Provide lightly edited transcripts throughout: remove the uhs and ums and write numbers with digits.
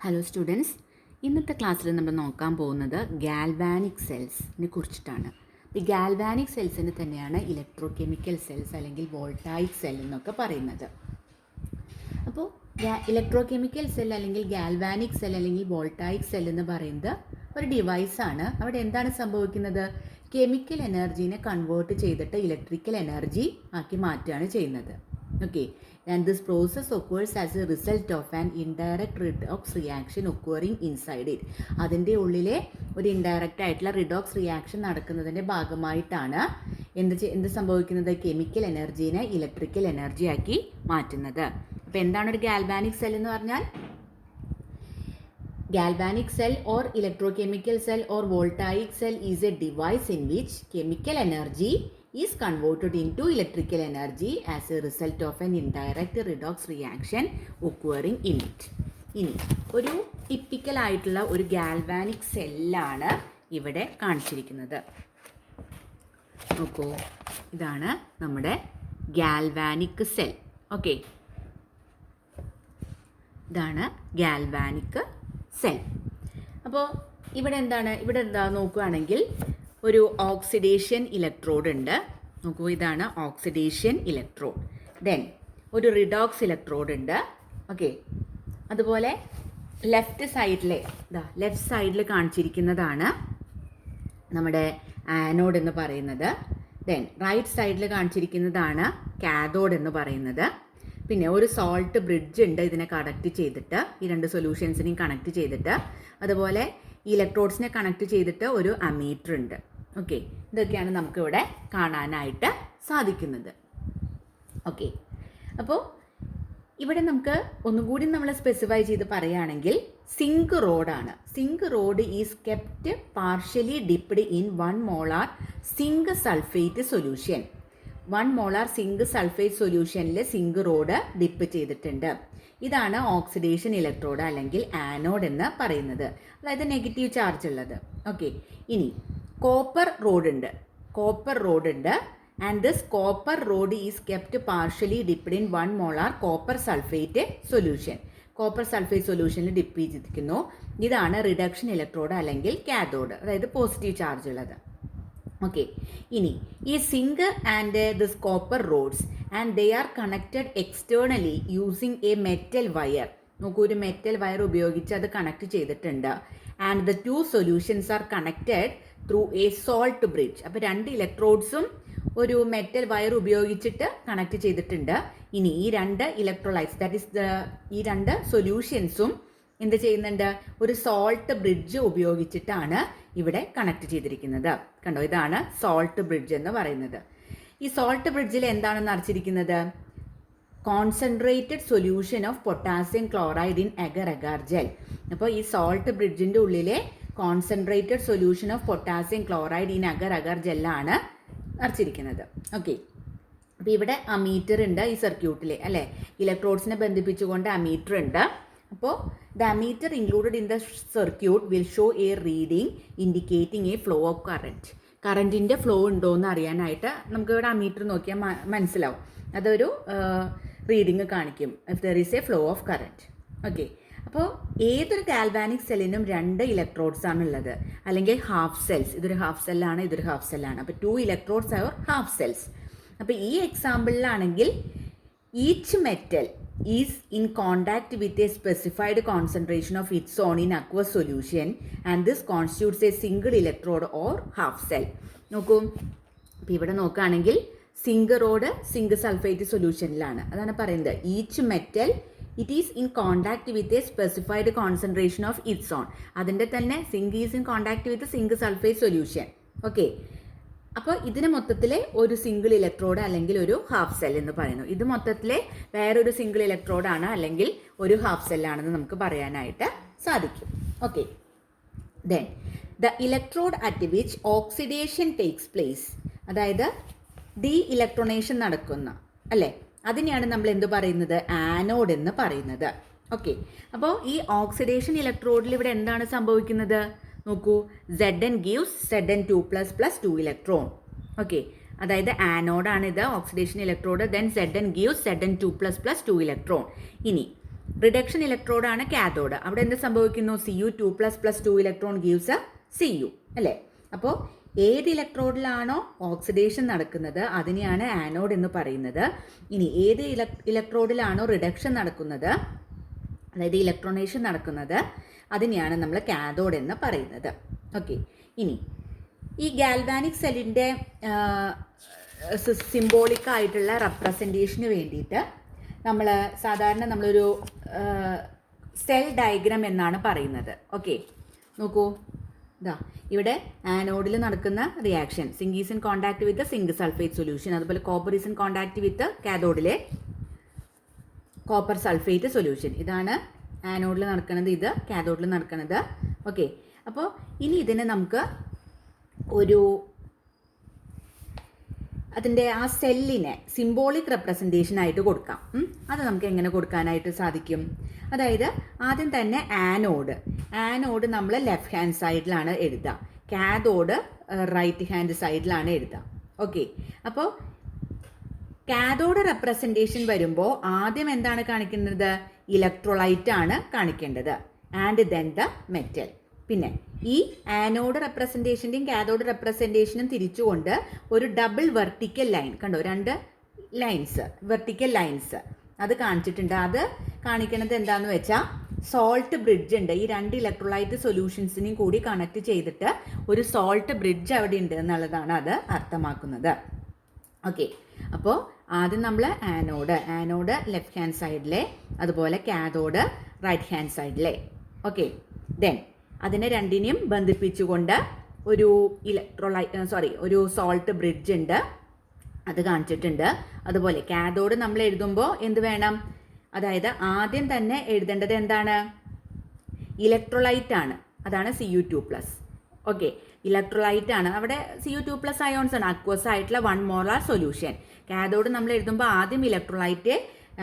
Hello students, ഇന്നത്തെ ക്ലാസ്സിൽ നമ്മൾ നോക്കാൻ പോകുന്നത് ഗാൽവാനിക് സെൽസിനെ കുറിച്ചിട്ടാണ്. ഈ ഗാൽവാനിക് സെൽസിന് തന്നെയാണ് ഇലക്ട്രോ കെമിക്കൽ സെൽസ് അല്ലെങ്കിൽ വോൾട്ടായിക് സെൽ എന്നൊക്കെ പറയുന്നത്. അപ്പോൾ ഇലക്ട്രോ കെമിക്കൽ സെൽ അല്ലെങ്കിൽ ഗാൽവാനിക് സെൽ അല്ലെങ്കിൽ വോൾട്ടായിക് സെൽ എന്ന് പറയുന്നത് ഒരു ഡിവൈസാണ്. അവിടെ എന്താണ് സംഭവിക്കുന്നത്? കെമിക്കൽ എനർജീനെ കൺവേർട്ട് ചെയ്തിട്ട് ഇലക്ട്രിക്കൽ എനർജി ആക്കി മാറ്റുകയാണ് ചെയ്യുന്നത്. Okay, and this process occurs as a result of an indirect redox reaction occurring inside it. അതിൻ്റെ ഉള്ളിലെ ഒരു ഇൻഡയറക്റ്റ് ആയിട്ടുള്ള റിഡോക്സ് റിയാക്ഷൻ നടക്കുന്നതിൻ്റെ ഭാഗമായിട്ടാണ് എന്ത് സംഭവിക്കുന്നത്? കെമിക്കൽ എനർജീനെ ഇലക്ട്രിക്കൽ എനർജി ആക്കി മാറ്റുന്നത്. അപ്പോൾ എന്താണ് ഒരു ഗാൽവാനിക് സെൽ എന്ന് പറഞ്ഞാൽ? Galvanic cell or electrochemical cell or voltaic cell is a device in which chemical energy is converted into electrical energy as a result of an indirect redox reaction occurring in it. ഇനി ഒരു typical ആയിട്ടുള്ള ഒരു galvanic സെല്ലാണ് ഇവിടെ കാണിച്ചിരിക്കുന്നത്. നോക്കൂ, ഇതാണ് നമ്മുടെ galvanic cell. Okay, ഇതാണ് ഗാൽവാനിക് സെൽ. അപ്പോൾ ഇവിടെ എന്താ നോക്കുകയാണെങ്കിൽ ഒരു ഓക്സിഡേഷൻ ഇലക്ട്രോഡ് ഉണ്ട്. നോക്കൂ, ഇതാണ് ഓക്സിഡേഷൻ ഇലക്ട്രോഡ്. ദെൻ ഒരു റിഡോക്സ് ഇലക്ട്രോഡ് ഉണ്ട്. ഓക്കെ, അതുപോലെ ലെഫ്റ്റ് സൈഡിൽ കാണിച്ചിരിക്കുന്നതാണ് നമ്മുടെ ആനോഡ് എന്ന് പറയുന്നത്. ദെൻ റൈറ്റ് സൈഡിൽ കാണിച്ചിരിക്കുന്നതാണ് കാഥോഡ് എന്ന് പറയുന്നത്. പിന്നെ ഒരു സോൾട്ട് ബ്രിഡ്ജ് ഉണ്ട് ഇതിനെ കണക്ട് ചെയ്തിട്ട്, ഈ രണ്ട് സൊല്യൂഷൻസിനെയും കണക്ട് ചെയ്തിട്ട്. അതുപോലെ ഈ ഇലക്ട്രോഡ്സിനെ കണക്ട് ചെയ്തിട്ട് ഒരു അമീറ്റർ ഉണ്ട്. ഓക്കെ, ഇതൊക്കെയാണ് നമുക്കിവിടെ കാണാനായിട്ട് സാധിക്കുന്നത്. ഓക്കെ, അപ്പോൾ ഇവിടെ നമുക്ക് ഒന്നുകൂടി നമ്മൾ സ്പെസിഫൈ ചെയ്ത് പറയുകയാണെങ്കിൽ സിങ്ക് റോഡാണ്. Zinc rod is kept partially dipped in 1 molar zinc sulphate solution. 1 molar zinc sulphate സൊല്യൂഷനിൽ സിങ്ക് റോഡ് ഡിപ്പ് ചെയ്തിട്ടുണ്ട്. ഇതാണ് ഓക്സിഡേഷൻ ഇലക്ട്രോഡ് അല്ലെങ്കിൽ ആനോഡ് എന്ന് പറയുന്നത്, അതായത് നെഗറ്റീവ് ചാർജ് ഉള്ളത്. ഓക്കെ, ഇനി കോപ്പർ റോഡ് ഉണ്ട് and this copper rod is kept partially dipped in 1 molar copper sulphate solution. Copper sulphate സൊല്യൂഷനിൽ ഡിപ്പ് ചെയ്തിരിക്കുന്നു. ഇതാണ് റിഡക്ഷൻ ഇലക്ട്രോഡ് അല്ലെങ്കിൽ കാഥോഡ്, അതായത് പോസിറ്റീവ് ചാർജ് ഉള്ളത്. ഓക്കെ, ഇനി ഈ zinc and this copper rods and they are connected externally using a metal wire. നോക്കൂ, ഒരു മെറ്റൽ വയർ ഉപയോഗിച്ച് അത് കണക്ട് ചെയ്തിട്ടുണ്ട്. And the 2 solutions are connected through a salt bridge. അപ്പോൾ 2 ഇലക്ട്രോഡ്സും ഒരു മെറ്റൽ വയർ ഉപയോഗിച്ചിട്ട് കണക്ട് ചെയ്തിട്ടുണ്ട്. ഇനി ഈ 2 ഇലക്ട്രോലൈറ്റ്സ്, ദാറ്റ് ഈസ് ഈ 2 സൊല്യൂഷൻസും എന്ത് ചെയ്യുന്നുണ്ട്? ഒരു സോൾട്ട് ബ്രിഡ്ജ് ഉപയോഗിച്ചിട്ടാണ് ഇവിടെ കണക്ട് ചെയ്തിരിക്കുന്നത്. കണ്ടോ, ഇതാണ് സോൾട്ട് ബ്രിഡ്ജ് എന്ന് പറയുന്നത്. ഈ സോൾട്ട് ബ്രിഡ്ജിൽ എന്താണ് നിറച്ചിരിക്കുന്നത്? Concentrated solution of potassium chloride in agar agar gel. അപ്പോൾ ഈ സോൾട്ട് ബ്രിഡ്ജിൻ്റെ ഉള്ളിലെ concentrated solution of potassium chloride in agar agar ജെല്ലാണ് നിറച്ചിരിക്കുന്നത്. ഓക്കെ, അപ്പോൾ ഇവിടെ അമീറ്റർ ഉണ്ട് ഈ സർക്യൂട്ടിൽ, അല്ലേ? ഇലക്ട്രോഡ്സിനെ ബന്ധിപ്പിച്ചുകൊണ്ട് അമീറ്റർ ഉണ്ട്. അപ്പോൾ the ammeter included in the circuit will show a reading indicating a flow of current. കറൻറ്റിൻ്റെ ഫ്ലോ ഉണ്ടോ എന്ന് അറിയാനായിട്ട് നമുക്ക് ഇവിടെ അമീറ്റർ നോക്കിയാൽ മനസ്സിലാവും. അതൊരു റീഡിങ് കാണിക്കും if there is A flow of current. Okay, അപ്പോൾ ഏതൊരു ഗാൽവാനിക് സെല്ലിനും 2 ഇലക്ട്രോഡ്സ് ആണുള്ളത്, അല്ലെങ്കിൽ ഹാഫ് സെൽസ്. ഇതൊരു ഹാഫ് സെല്ലാണ്, ഇതൊരു ഹാഫ് സെല്ലാണ്. അപ്പോൾ 2 ഇലക്ട്രോഡ്സ് ആർ ഹാഫ് സെൽസ്. അപ്പോൾ ഈ എക്സാമ്പിളിലാണെങ്കിൽ each metal is in contact with a specified concentration of its own in aqueous solution and this constitutes a single electrode or half cell. നോക്കൂ, ഇപ്പോൾ ഇവിടെ നോക്കുകയാണെങ്കിൽ സിങ്ക് റോഡ് സിങ്ക് സൾഫേറ്റ് സൊല്യൂഷനിലാണ്. അതാണ് പറയുന്നത് each metal it is in contact with a specified concentration of its own. അതിൻ്റെ തന്നെ zinc is in contact with zinc sulphate solution. Okay, അപ്പോൾ ഇതിന് മൊത്തത്തിൽ ഒരു സിംഗിൾ ഇലക്ട്രോഡ് അല്ലെങ്കിൽ ഒരു ഹാഫ് സെൽ എന്ന് പറയുന്നു. ഇത് മൊത്തത്തിൽ വേറൊരു സിംഗിൾ ഇലക്ട്രോഡാണ് അല്ലെങ്കിൽ ഒരു ഹാഫ് സെല്ലാണെന്ന് നമുക്ക് പറയാനായിട്ട് സാധിക്കും. Okay, then the electrode at which oxidation takes place, അതായത് ഡി ഇലക്ട്രോണേഷൻ നടക്കുന്ന, അല്ലേ, അതിനെയാണ് നമ്മൾ എന്ത് പറയുന്നത്? ആനോഡ് എന്ന് പറയുന്നത്. ഓക്കെ, അപ്പോൾ ഈ ഓക്സിഡേഷൻ ഇലക്ട്രോഡിൽ ഇവിടെ എന്താണ് സംഭവിക്കുന്നത്? നോക്കൂ, Zn gives Zn2++ 2 electron. Okay, അതായത് ആനോഡാണ് ഇത്, oxidation electrode. Then Zn gives Zn2++ 2 electron. ഇനി റിഡക്ഷൻ ഇലക്ട്രോഡാണ് കാഥോഡ്. അവിടെ എന്ത് സംഭവിക്കുന്നു? Cu2++2 ഇലക്ട്രോൺ ഗീവ്സ് Cu അല്ലേ? അപ്പോൾ ഏത് ഇലക്ട്രോഡിലാണോ ഓക്സിഡേഷൻ നടക്കുന്നത് അതിനെയാണ് ആനോഡ് എന്ന് പറയുന്നത്. ഇനി ഏത് ഇലക്ട്രോഡിലാണോ റിഡക്ഷൻ നടക്കുന്നത്, അതായത് ഇലക്ട്രോണേഷൻ നടക്കുന്നത്, അതിനെയാണ് നമ്മൾ കാഥോഡ് എന്ന് പറയുന്നത്. ഓക്കെ, ഇനി ഈ ഗാൽവാനിക് സെല്ലിൻ്റെ സിംബോളിക് ആയിട്ടുള്ള റെപ്രസെൻറ്റേഷന് വേണ്ടിയിട്ട് നമ്മളൊരു സെൽ ഡയഗ്രാം എന്നാണ് പറയുന്നത്. ഓക്കെ, നോക്കൂ, ഇതാ ഇവിടെ ആനോഡിൽ നടക്കുന്ന reaction, zinc is in contact with zinc sulphate solution, അതുപോലെ copper is in contact with കാഥോഡിലെ കോപ്പർ സൾഫേറ്റ് സൊല്യൂഷൻ. ഇതാണ് ആനോഡിൽ നടക്കുന്നത്, ഇത് കാഥോഡിൽ നടക്കുന്നത്. ഓക്കെ, അപ്പോൾ ഇനി ഇതിനെ നമുക്ക് അതിൻ്റെ ആ സെല്ലിനെ സിംബോളിക് റെപ്രസെൻറ്റേഷൻ ആയിട്ട് കൊടുക്കാം. അത് നമുക്ക് എങ്ങനെ കൊടുക്കാനായിട്ട് സാധിക്കും? അതായത് ആദ്യം തന്നെ ആനോഡ് നമ്മൾ ലെഫ്റ്റ് ഹാൻഡ് സൈഡിലാണ് എഴുതുക, കാഥോഡ് റൈറ്റ് ഹാൻഡ് സൈഡിലാണ് എഴുതുക. ഓക്കെ, അപ്പോൾ കാഥോഡ് റെപ്രസെൻറ്റേഷൻ വരുമ്പോൾ ആദ്യം എന്താണ് കാണിക്കുന്നത്? ഇലക്ട്രോലൈറ്റ് ആണ് കാണിക്കേണ്ടത്, ആൻഡ് ദെൻ ദ മെറ്റൽ. പിന്നെ ഈ ആനോഡ് റെപ്രസെൻറ്റേഷൻ്റെയും കാഥോഡ് റെപ്രസെൻറ്റേഷനും തിരിച്ചുകൊണ്ട് ഒരു ഡബിൾ വെർട്ടിക്കൽ ലൈൻ കണ്ടോ, 2 ലൈൻസ്, വെർട്ടിക്കൽ ലൈൻസ് അത് കാണിച്ചിട്ടുണ്ട്. അത് കാണിക്കുന്നത് എന്താണെന്ന് വെച്ചാൽ സോൾട്ട് ബ്രിഡ്ജ് ഉണ്ട്. ഈ 2 ഇലക്ട്രോലൈറ്റ് സൊല്യൂഷൻസിനെയും കൂടി കണക്ട് ചെയ്തിട്ട് ഒരു സോൾട്ട് ബ്രിഡ്ജ് അവിടെ ഉണ്ട് എന്നുള്ളതാണ് അത് അർത്ഥമാക്കുന്നത്. ഓക്കെ, അപ്പോൾ ആദ്യം നമ്മൾ ആനോഡ് ലെഫ്റ്റ് ഹാൻഡ് സൈഡിലെ, അതുപോലെ കാഥോഡ് റൈറ്റ് ഹാൻഡ് സൈഡിലെ. ഓക്കെ, ദെൻ അതിനെ രണ്ടിനെയും ബന്ധിപ്പിച്ചുകൊണ്ട് ഒരു സോൾട്ട് ബ്രിഡ്ജ് ഉണ്ട്, അത് കാണിച്ചിട്ടുണ്ട്. അതുപോലെ കാഥോഡ് നമ്മൾ എഴുതുമ്പോൾ എന്ത് വേണം? അതായത് ആദ്യം തന്നെ എഴുതേണ്ടത് എന്താണ്? ഇലക്ട്രോലൈറ്റ് ആണ്, അതാണ് Cu2+. ഓക്കെ, ഇലക്ട്രോലൈറ്റ് ആണ്. അവിടെ Cu2+ അയോൺസ് ആണ്, അക്വസ് ആയിട്ടുള്ള 1 മോളാർ സൊല്യൂഷൻ. കാഥോഡ് നമ്മൾ എഴുതുമ്പോൾ ആദ്യം ഇലക്ട്രോലൈറ്റ്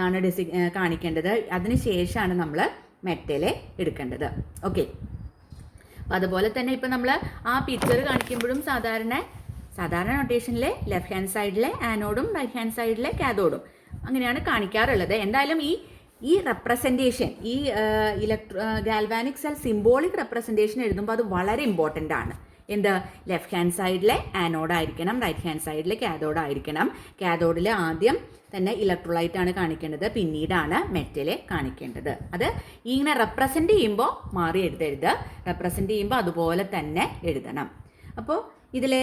ആണ് കാണിക്കേണ്ടത്, അതിനുശേഷമാണ് നമ്മൾ മെറ്റലെ എടുക്കേണ്ടത്. ഓക്കെ, അപ്പോൾ അതുപോലെ തന്നെ ഇപ്പം നമ്മൾ ആ പിക്ചർ കാണിക്കുമ്പോഴും സാധാരണ നൊട്ടേഷനിലെ ലെഫ്റ്റ് ഹാൻഡ് സൈഡിലെ ആനോഡും റൈറ്റ് ഹാൻഡ് സൈഡിലെ കാഥോഡും അങ്ങനെയാണ് കാണിക്കാറുള്ളത്. എന്തായാലും ഈ റെപ്രസെൻറ്റേഷൻ, ഈ ഗാൽവാനിക് സെൽ സിംബോളിക് റെപ്രസെൻറ്റേഷൻ എഴുതുമ്പോൾ അത് വളരെ ഇമ്പോർട്ടൻ്റ് ആണ്. എന്ത്? ലെഫ്റ്റ് ഹാൻഡ് സൈഡിലെ ആനോഡായിരിക്കണം, റൈറ്റ് ഹാൻഡ് സൈഡിലെ കാഥോഡായിരിക്കണം. കാഥോഡിൽ ആദ്യം തന്നെ ഇലക്ട്രോലൈറ്റ് ആണ് കാണിക്കേണ്ടത്, പിന്നീടാണ് മെറ്റലെ കാണിക്കേണ്ടത്. അത് ഇങ്ങനെ റെപ്രസെൻ്റ് ചെയ്യുമ്പോൾ മാറി എഴുതരുത്, റെപ്രസെൻ്റ് ചെയ്യുമ്പോൾ അതുപോലെ തന്നെ എഴുതണം. അപ്പോൾ ഇതിലെ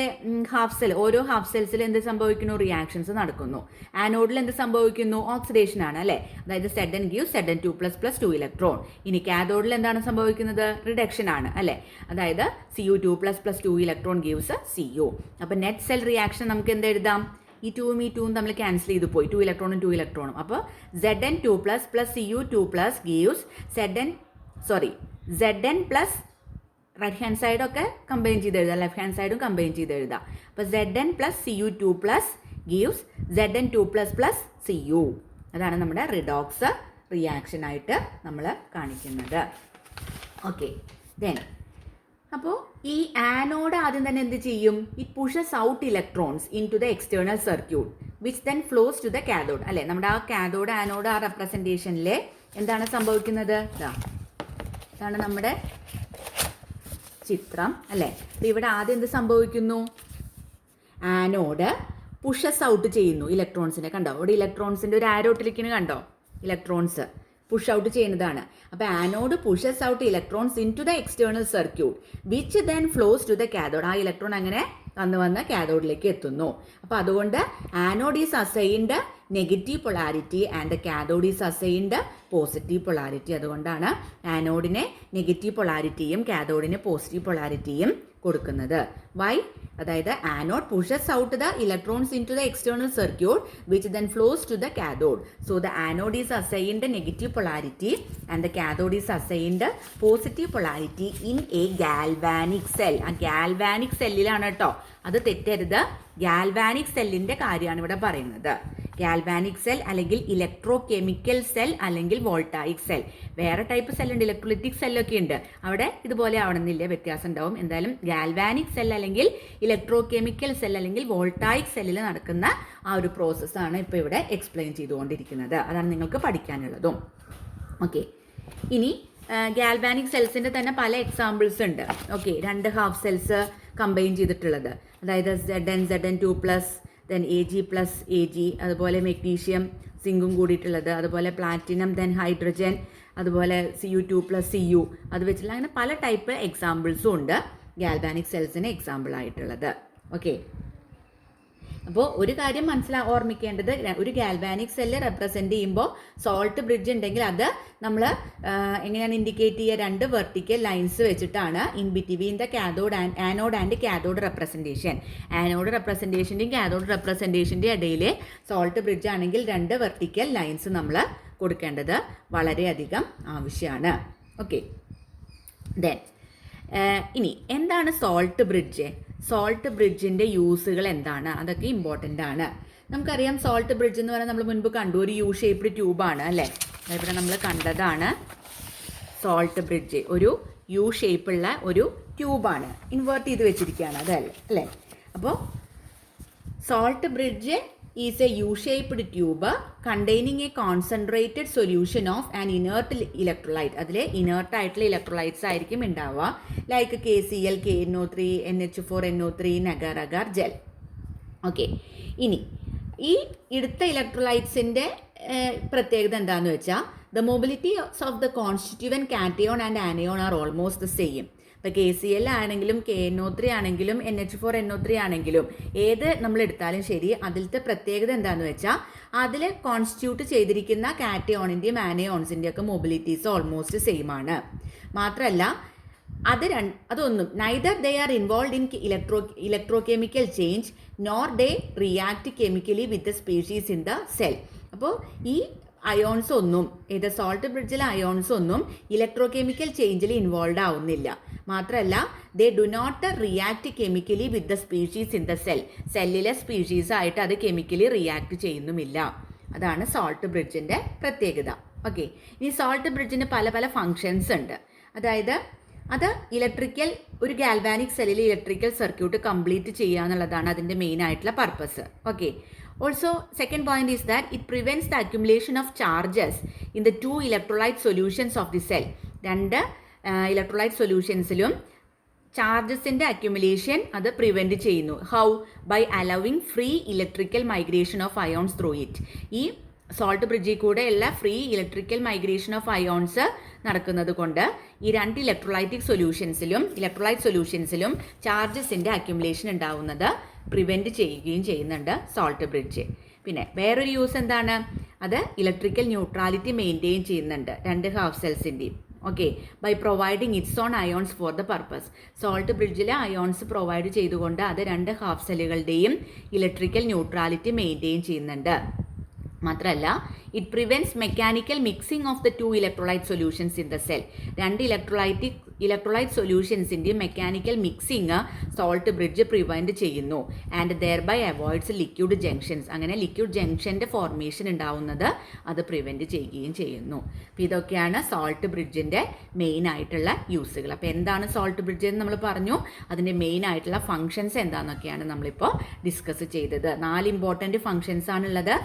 ഓരോ ഹാഫ് സെൽസിൽ എന്ത് സംഭവിക്കുന്നു? റിയാക്ഷൻസ് നടക്കുന്നു. ആനോഡിൽ എന്ത് സംഭവിക്കുന്നു? ഓക്സിഡേഷൻ ആണ് അല്ലേ? അതായത് Zn gives Zn2++2 ഇലക്ട്രോൺ. ഇനി കാഥോഡിൽ എന്താണ് സംഭവിക്കുന്നത്? റിഡക്ഷൻ ആണ് അല്ലേ? അതായത് Cu2++2 ഇലക്ട്രോൺ ഗീവ്സ് Cu. അപ്പോൾ നെറ്റ് സെൽ റിയാക്ഷൻ നമുക്ക് എന്ത് എഴുതാം? ഈ 2ഉം ഈ 2ഉം തമ്മിൽ ക്യാൻസൽ ചെയ്ത് പോയി, 2 ഇലക്ട്രോണും 2 ഇലക്ട്രോണും. അപ്പോൾ Zn2++Cu2+ gives Zn plus right hand സൈഡൊക്കെ കമ്പൈൻ ചെയ്ത് എഴുതാം, ലെഫ്റ്റ് ഹാൻഡ് സൈഡും കമ്പൈൻ ചെയ്ത് എഴുതാം. അപ്പോൾ Zn plus Cu2+ gives Zn2++Cu. അതാണ് നമ്മുടെ റിഡോക്സ് റിയാക്ഷനായിട്ട് നമ്മൾ കാണിക്കുന്നത്. ഓക്കെ, ദെൻ അപ്പോൾ ഈ ആനോഡ് ആദ്യം തന്നെ എന്ത് ചെയ്യും? It pushes out electrons into the external circuit which then flows to the cathode അല്ലേ? നമ്മുടെ ആ കാഥോഡ് ആനോഡ് ആ റെപ്രസെൻറ്റേഷനിൽ എന്താണ് സംഭവിക്കുന്നത്? ഇതാണ് നമ്മുടെ ചിത്രം അല്ലേ? അപ്പോൾ ഇവിടെ ആദ്യം എന്ത് സംഭവിക്കുന്നു? ആനോഡ് പുഷസ് ഔട്ട് ചെയ്യുന്നു ഇലക്ട്രോൺസിനെ. കണ്ടോ, ഇവിടെ ഇലക്ട്രോൺസിൻ്റെ ഒരു ആരോട്ടിലേക്കിന് കണ്ടോ, ഇലക്ട്രോൺസ് പുഷ് ഔട്ട് ചെയ്യുന്നതാണ്. അപ്പോൾ anode pushes out electrons into the external circuit which then flows to the cathode. ആ ഇലക്ട്രോൺ അങ്ങനെ വന്ന് കാഥോഡിലേക്ക് എത്തുന്നു. അപ്പോൾ അതുകൊണ്ട് anode is assigned negative polarity and cathode is assigned positive polarity. അതുകൊണ്ടാണ് ആനോഡിനെ നെഗറ്റീവ് പൊളാരിറ്റിയും കാഥോഡിന് പോസിറ്റീവ് പൊളാരിറ്റിയും കൊടുക്കുന്നത്. വൈ? അതായത് anode pushes out the electrons into the external circuit which then flows to the cathode. So the anode is assigned negative polarity and the cathode is assigned positive polarity in a galvanic cell. ആ galvanic സെല്ലിലാണ് കേട്ടോ, അത് തെറ്റരുത്. Galvanic സെല്ലിൻ്റെ കാര്യമാണ് ഇവിടെ പറയുന്നത്. Galvanic cell അല്ലെങ്കിൽ electro chemical cell അല്ലെങ്കിൽ voltaic cell. വേറെ ടൈപ്പ് സെല്ലുണ്ട്, ഇലക്ട്രോലിറ്റിക് സെല്ലൊക്കെ ഉണ്ട്, അവിടെ ഇതുപോലെ ആവണമെന്നില്ല, വ്യത്യാസം ഉണ്ടാവും. എന്തായാലും ഗാൽവാനിക് സെൽ അല്ലെങ്കിൽ ഇലക്ട്രോ കെമിക്കൽ സെൽ അല്ലെങ്കിൽ വോൾട്ടായിക് സെല്ലിൽ നടക്കുന്ന ആ ഒരു പ്രോസസ്സാണ് ഇപ്പോൾ ഇവിടെ എക്സ്പ്ലെയിൻ ചെയ്തുകൊണ്ടിരിക്കുന്നത്. അതാണ് നിങ്ങൾക്ക് പഠിക്കാനുള്ളതും. ഓക്കെ, ഇനി ഗാൽവാനിക് സെൽസിൻ്റെ തന്നെ പല എക്സാമ്പിൾസ് ഉണ്ട്. ഓക്കെ, 2 ഹാഫ് സെൽസ് കമ്പൈൻ ചെയ്തിട്ടുള്ളത്, അതായത് Zn2+, ദെൻ Ag+Ag, അതുപോലെ മെഗ്നീഷ്യം സിങ്കും കൂടിയിട്ടുള്ളത്, അതുപോലെ പ്ലാറ്റിനം, ദെൻ ഹൈഡ്രജൻ, അതുപോലെ Cu2+Cu, അത് വെച്ചിട്ടുള്ള അങ്ങനെ പല ടൈപ്പ് എക്സാമ്പിൾസും ഉണ്ട് ഗാൽവാനിക് സെൽസിന് എക്സാമ്പിൾ ആയിട്ടുള്ളത്. ഓക്കെ, അപ്പോൾ ഒരു കാര്യം ഓർമ്മിക്കേണ്ടത്, ഒരു ഗാൽവാനിക് സെല്ല് റെപ്രസെൻറ്റ് ചെയ്യുമ്പോൾ സോൾട്ട് ബ്രിഡ്ജ് ഉണ്ടെങ്കിൽ അത് നമ്മൾ എങ്ങനെയാണ് ഇൻഡിക്കേറ്റ് ചെയ്യുക? 2 വെർട്ടിക്കൽ ലൈൻസ് വെച്ചിട്ടാണ് in between the anode and cathode representation. Anode റെപ്രസെൻറ്റേഷൻ്റെയും കാഥോഡ് റെപ്രസെൻറ്റേഷൻ്റെയും ഇടയിൽ സോൾട്ട് ബ്രിഡ്ജ് ആണെങ്കിൽ 2 വെർട്ടിക്കൽ ലൈൻസ് നമ്മൾ കൊടുക്കേണ്ടത് വളരെയധികം ആവശ്യമാണ്. ഓക്കെ, ദെൻ ഇനി എന്താണ് സോൾട്ട് ബ്രിഡ്ജ്? സോൾട്ട് ബ്രിഡ്ജിൻ്റെ യൂസുകൾ എന്താണ്? അതൊക്കെ ഇമ്പോർട്ടൻ്റ് ആണ്. നമുക്കറിയാം സോൾട്ട് ബ്രിഡ്ജ് എന്ന് പറഞ്ഞാൽ നമ്മൾ മുൻപ് കണ്ടു, ഒരു യു ഷേപ്ഡ് ട്യൂബാണ് അല്ലേ? ഇവിടെ നമ്മൾ കണ്ടതാണ് സോൾട്ട് ബ്രിഡ്ജ്. ഒരു യു ഷേപ്പുള്ള ഒരു ട്യൂബാണ്, ഇൻവേർട്ട് ചെയ്ത് വെച്ചിരിക്കുകയാണ്, അതല്ലേ അല്ലേ? അപ്പോൾ salt bridge is a U-shaped tube containing a concentrated solution of an inert electrolyte. അതിൽ ഇനേർട്ട് ആയിട്ടുള്ള ഇലക്ട്രോലൈറ്റ്സ് ആയിരിക്കും ഉണ്ടാവുക, like KCl, KNO3, NH4NO3, agar agar gel. Okay, ഇനി ഈ എടുത്ത ഇലക്ട്രോലൈറ്റ്സിൻ്റെ പ്രത്യേകത എന്താണെന്ന് വെച്ചാൽ, the mobility of the കോൺസ്റ്റിറ്റ്യൂവൻ cation and anion are almost the same. ഇപ്പോൾ KCl ആണെങ്കിലും KNO3 ആണെങ്കിലും NH4NO3 ആണെങ്കിലും ഏത് നമ്മൾ എടുത്താലും ശരി, അതിലത്തെ പ്രത്യേകത എന്താണെന്ന് വെച്ചാൽ അതിൽ കോൺസ്റ്റിറ്റ്യൂട്ട് ചെയ്തിരിക്കുന്ന കാറ്റയോണിൻ്റെയും ആനയോൺസിൻ്റെയും ഒക്കെ മൊബിലിറ്റീസ് ഓൾമോസ്റ്റ് സെയിം ആണ്. മാത്രമല്ല അതൊന്നും neither they are involve in electrochemical change nor they react chemically with the species in the cell. അപ്പോൾ ഈ അയോൺസ് ഒന്നും, ഏത് സോൾട്ട് ബ്രിഡ്ജിലെ അയോൺസ് ഒന്നും ഇലക്ട്രോകെമിക്കൽ ചേഞ്ചിൽ ഇൻവോൾവ് ആവുന്നില്ല. മാത്രമല്ല they do not react chemically with the species in the cell. സെല്ലിലെ സ്പീഷീസ് ആയിട്ട് അത് കെമിക്കലി റിയാക്ട് ചെയ്യുന്നുമില്ല. അതാണ് സോൾട്ട് ബ്രിഡ്ജിൻ്റെ പ്രത്യേകത. ഓക്കെ, ഈ സോൾട്ട് ബ്രിഡ്ജിന് പല പല ഫങ്ഷൻസ് ഉണ്ട്. അതായത് അത് ഒരു ഗാൽവാനിക് സെല്ലിൽ ഇലക്ട്രിക്കൽ സർക്യൂട്ട് കംപ്ലീറ്റ് ചെയ്യുക എന്നുള്ളതാണ് അതിൻ്റെ മെയിൻ ആയിട്ടുള്ള purpose. Okay, also second point is that it prevents the accumulation of charges in the 2 electrolyte solutions of the cell. 2 electrolyte സൊല്യൂഷൻസിലും ചാർജസിൻ്റെ അക്യുമുലേഷൻ അത് പ്രിവെൻറ്റ് ചെയ്യുന്നു. How? By allowing free electrical migration of ions through it. ഈ salt ബ്രിഡ്ജിൽ കൂടെയുള്ള free electrical migration of ions നടക്കുന്നത് കൊണ്ട് ഈ 2 ഇലക്ട്രോലൈറ്റ് സൊല്യൂഷൻസിലും ചാർജസിൻ്റെ അക്യുമുലേഷൻ ഉണ്ടാവുന്നത് പ്രിവെൻറ്റ് ചെയ്യുകയും ചെയ്യുന്നുണ്ട് സോൾട്ട് ബ്രിഡ്ജ്. പിന്നെ വേറൊരു യൂസ് എന്താണ്? അത് ഇലക്ട്രിക്കൽ ന്യൂട്രാലിറ്റി മെയിൻറ്റെയിൻ ചെയ്യുന്നുണ്ട് 2 ഹാഫ് സെൽസിൻ്റെയും. Okay, by providing its own ions for the purpose. Salt ബ്രിഡ്ജിൽ അയോൺസ് പ്രൊവൈഡ് ചെയ്തുകൊണ്ട് അത് 2 ഹാഫ് സെല്ലുകളുടെയും ഇലക്ട്രിക്കൽ ന്യൂട്രാലിറ്റി മെയിൻറ്റെയിൻ ചെയ്യുന്നുണ്ട്. മാത്രമല്ല it prevents mechanical mixing of the 2 electrolyte solutions in the cell. 2 electrolyte സൊല്യൂഷൻസിൻ്റെ mechanical mixing salt bridge prevent ചെയ്യുന്നു. And thereby avoids liquid junctions. അങ്ങനെ liquid ജംഗ്ഷൻ്റെ ഫോർമേഷൻ ഉണ്ടാവുന്നത് അത് പ്രിവെൻറ്റ് ചെയ്യുകയും ചെയ്യുന്നു. അപ്പോൾ ഇതൊക്കെയാണ് സോൾട്ട് ബ്രിഡ്ജിൻ്റെ മെയിൻ ആയിട്ടുള്ള യൂസുകൾ. അപ്പോൾ എന്താണ് സോൾട്ട് ബ്രിഡ്ജ് എന്ന് നമ്മൾ പറഞ്ഞു, അതിൻ്റെ മെയിൻ ആയിട്ടുള്ള ഫങ്ഷൻസ് എന്താണെന്നൊക്കെയാണ് നമ്മളിപ്പോൾ ഡിസ്കസ് ചെയ്തത്. 4 ഇമ്പോർട്ടൻറ്റ് ഫങ്ഷൻസ് ആണുള്ളത്.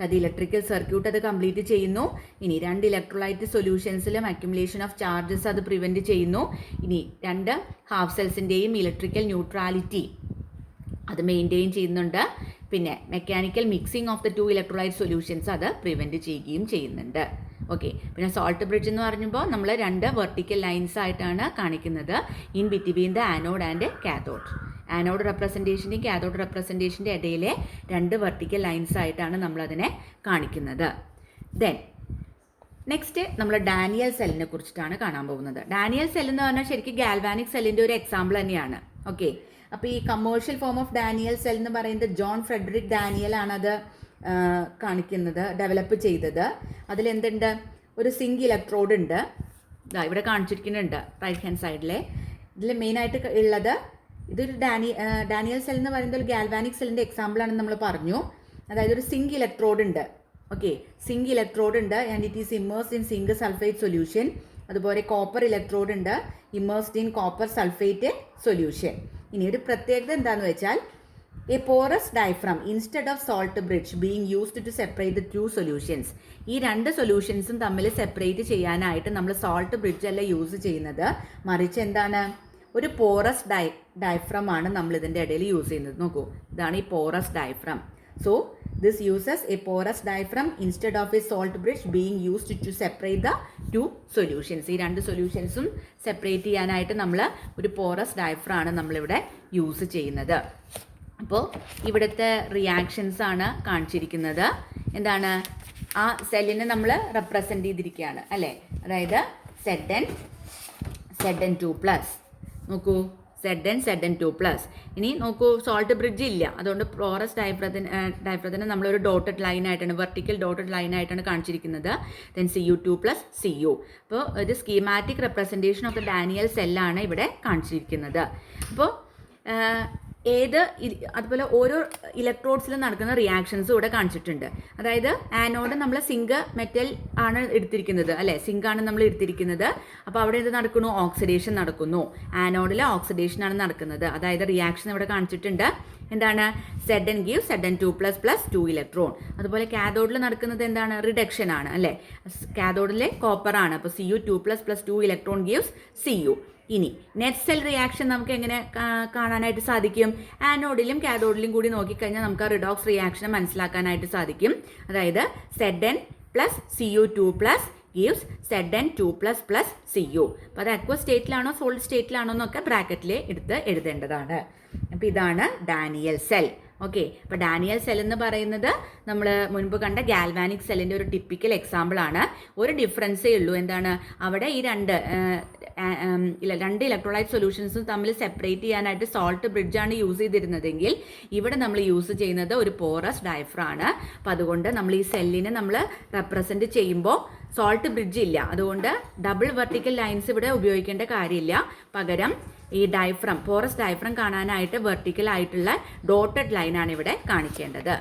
അത് ഇലക്ട്രിക്കൽ സർക്യൂട്ട് അത് കംപ്ലീറ്റ് ചെയ്യുന്നു. ഇനി 2 ഇലക്ട്രോലൈറ്റ് സൊല്യൂഷൻസിലും അക്യുമുലേഷൻ ഓഫ് ചാർജസ് അത് പ്രിവെൻറ്റ് ചെയ്യുന്നു. ഇനി 2 ഹാഫ് സെൽസിൻ്റെയും ഇലക്ട്രിക്കൽ ന്യൂട്രാലിറ്റി അത് മെയിൻറ്റെയിൻ ചെയ്യുന്നുണ്ട്. പിന്നെ mechanical mixing of the 2 electrolyte solutions അത് പ്രിവെൻറ്റ് ചെയ്യുകയും ചെയ്യുന്നുണ്ട്. ഓക്കെ, പിന്നെ സോൾട്ട് ബ്രിഡ്ജ് എന്ന് പറയുമ്പോൾ നമ്മൾ 2 വെർട്ടിക്കൽ ലൈൻസ് ആയിട്ടാണ് കാണിക്കുന്നത് in between the anode and cathode. Anode റെപ്രസെൻറ്റേഷൻ്റെയും കാഥോഡ് റെപ്രസെൻറ്റേഷൻ്റെ ഇടയിലെ 2 വെർട്ടിക്കൽ ലൈൻസ് ആയിട്ടാണ് നമ്മളതിനെ കാണിക്കുന്നത്. ദെൻ നെക്സ്റ്റ് നമ്മൾ ഡാനിയൽ സെല്ലിനെ കുറിച്ചിട്ടാണ് കാണാൻ പോകുന്നത്. ഡാനിയൽ സെൽ എന്ന് പറഞ്ഞാൽ ശരിക്കും ഗാൽവാനിക് സെല്ലിൻ്റെ ഒരു എക്സാമ്പിൾ തന്നെയാണ്. ഓക്കെ, അപ്പോൾ ഈ commercial form of Daniel cell എന്ന് പറയുന്നത് ജോൺ ഫ്രെഡറിക് ഡാനിയൽ ആണത് കാണിക്കുന്നത്, ഡെവലപ്പ് ചെയ്തത്. അതിലെന്തുണ്ട്? ഒരു സിങ്ക് ഇലക്ട്രോഡ് ഉണ്ട്, ഇവിടെ കാണിച്ചിരിക്കുന്നുണ്ട് റൈറ്റ് ഹാൻഡ് സൈഡിലെ. ഇതിൽ മെയിനായിട്ട് ഉള്ളത് ഇതൊരു ഡാനിയൽ സെൽ എന്ന് പറയുന്നത് ഒരു ഗാൽവാനിക് സെല്ലിൻ്റെ എക്സാമ്പിളാണെന്ന് നമ്മൾ പറഞ്ഞു. അതായത് ഒരു സിങ്ക് ഇലക്ട്രോഡ് ഉണ്ട്. ഓക്കെ, സിങ്ക് ഇലക്ട്രോഡ് ഉണ്ട് and it is immersed in zinc sulphate solution. അതുപോലെ കോപ്പർ ഇലക്ട്രോഡ് ഉണ്ട്, immersed in copper sulphate solution. ഇനി ഒരു പ്രത്യേകത എന്താണെന്ന് വെച്ചാൽ a porous diaphragm instead of salt bridge being used to separate the two solutions. ഈ രണ്ട് സൊല്യൂഷൻസും തമ്മിൽ സെപ്പറേറ്റ് ചെയ്യാനായിട്ട് നമ്മൾ സോൾട്ട് ബ്രിഡ്ജ് അല്ല യൂസ് ചെയ്യുന്നത്, മറിച്ച് എന്താണ്, ഒരു പോറസ് ഡയഫ്രം ആണ് നമ്മൾ ഇതിൻ്റെ ഇടയിൽ യൂസ് ചെയ്യുന്നത്. നോക്കൂ, ഇതാണ് ഈ porous diaphragm. So this uses a porous diaphragm instead of a salt bridge being used to separate the two solutions. ഈ രണ്ട് സൊല്യൂഷൻസും സെപ്പറേറ്റ് ചെയ്യാനായിട്ട് നമ്മൾ ഒരു പോറസ് ഡയഫ്രം ആണ് നമ്മളിവിടെ യൂസ് ചെയ്യുന്നത്. അപ്പോൾ ഇവിടുത്തെ റിയാക്ഷൻസ് ആണ് കാണിച്ചിരിക്കുന്നത്. എന്താണ്, ആ സെല്ലിനെ നമ്മൾ റെപ്രസെൻ്റ് ചെയ്തിരിക്കുകയാണ് അല്ലേ. അതായത് Zn2+. നോക്കൂ, Zn2+. ഇനി നോക്കൂ, സോൾട്ട് ബ്രിഡ്ജ് ഇല്ല, അതുകൊണ്ട് പോറസ് ഡയഫ്രത്തിന് നമ്മളൊരു ഡോട്ടഡ് ലൈനായിട്ടാണ്, വെർട്ടിക്കൽ ഡോട്ടഡ് ലൈനായിട്ടാണ് കാണിച്ചിരിക്കുന്നത്. Then Cu2+Cu. അപ്പോൾ ഇത് schematic representation of the Daniell സെല്ലാണ് ഇവിടെ കാണിച്ചിരിക്കുന്നത്. അപ്പോൾ അതുപോലെ ഓരോ ഇലക്ട്രോഡ്സിലും നടക്കുന്ന റിയാക്ഷൻസും ഇവിടെ കാണിച്ചിട്ടുണ്ട്. അതായത് ആനോഡ് നമ്മൾ സിങ്ക് മെറ്റൽ ആണ് എടുത്തിരിക്കുന്നത് അല്ലേ, സിങ്കാണ് നമ്മൾ എടുത്തിരിക്കുന്നത്. അപ്പോൾ അവിടെ എന്ത് നടക്കുന്നു, ഓക്സിഡേഷൻ നടക്കുന്നു. ആനോഡിൽ ഓക്സിഡേഷൻ ആണ് നടക്കുന്നത്. അതായത് റിയാക്ഷൻ ഇവിടെ കാണിച്ചിട്ടുണ്ട്. എന്താണ്, Zn gives Zn2++ 2 ഇലക്ട്രോൺ. അതുപോലെ കാഥോഡിൽ നടക്കുന്നത് എന്താണ്, റിഡക്ഷൻ ആണ് അല്ലേ. കാഥോഡിലെ കോപ്പർ ആണ്. അപ്പോൾ Cu2++ 2 ഇലക്ട്രോൺ gives Cu. ഇനി നെറ്റ് സെൽ റിയാക്ഷൻ നമുക്ക് എങ്ങനെ കാണാനായിട്ട് സാധിക്കും, ആനോഡിലും കാഥോഡിലും കൂടി നോക്കിക്കഴിഞ്ഞാൽ നമുക്ക് ആ റിഡോക്സ് റിയാക്ഷൻ മനസ്സിലാക്കാനായിട്ട് സാധിക്കും. അതായത് Zn+Cu2+ gives Zn2++ Cu. അപ്പോൾ അത് അക്വസ് സ്റ്റേറ്റിലാണോ സോളിഡ് സ്റ്റേറ്റിലാണോ എന്നൊക്കെ ബ്രാക്കറ്റിൽ എടുത്ത് എഴുതേണ്ടതാണ്. അപ്പോൾ ഇതാണ് ഡാനിയൽ സെൽ. ഓക്കെ, അപ്പോൾ ഡാനിയൽ സെൽ എന്ന് പറയുന്നത് നമ്മൾ മുൻപ് കണ്ട ഗാൽവാനിക് സെല്ലിൻ്റെ ഒരു ടിപ്പിക്കൽ എക്സാമ്പിൾ ആണ്. ഒരു ഡിഫറൻസേ ഉള്ളൂ. എന്താണ്, അവിടെ ഈ രണ്ട് ഇലക്ട്രോലൈറ്റ് സൊല്യൂഷൻസും തമ്മിൽ സെപ്പറേറ്റ് ചെയ്യാനായിട്ട് സോൾട്ട് ബ്രിഡ്ജാണ് യൂസ് ചെയ്തിരുന്നതെങ്കിൽ ഇവിടെ നമ്മൾ യൂസ് ചെയ്യുന്നത് ഒരു പോറസ് ഡയഫ്രം ആണ്. അപ്പോൾ അതുകൊണ്ട് നമ്മൾ ഈ സെല്ലിനെ നമ്മൾ റെപ്രസെൻറ്റ് ചെയ്യുമ്പോൾ സോൾട്ട് ബ്രിഡ്ജ് ഇല്ല, അതുകൊണ്ട് ഡബിൾ വെർട്ടിക്കൽ ലൈൻസ് ഇവിടെ ഉപയോഗിക്കേണ്ട കാര്യമില്ല. പകരം ഈ പോറസ് ഡയഫ്രം കാണാനായിട്ട് വെർട്ടിക്കൽ ആയിട്ടുള്ള ഡോട്ടഡ് ലൈനാണ് ഇവിടെ കാണിക്കേണ്ടത്.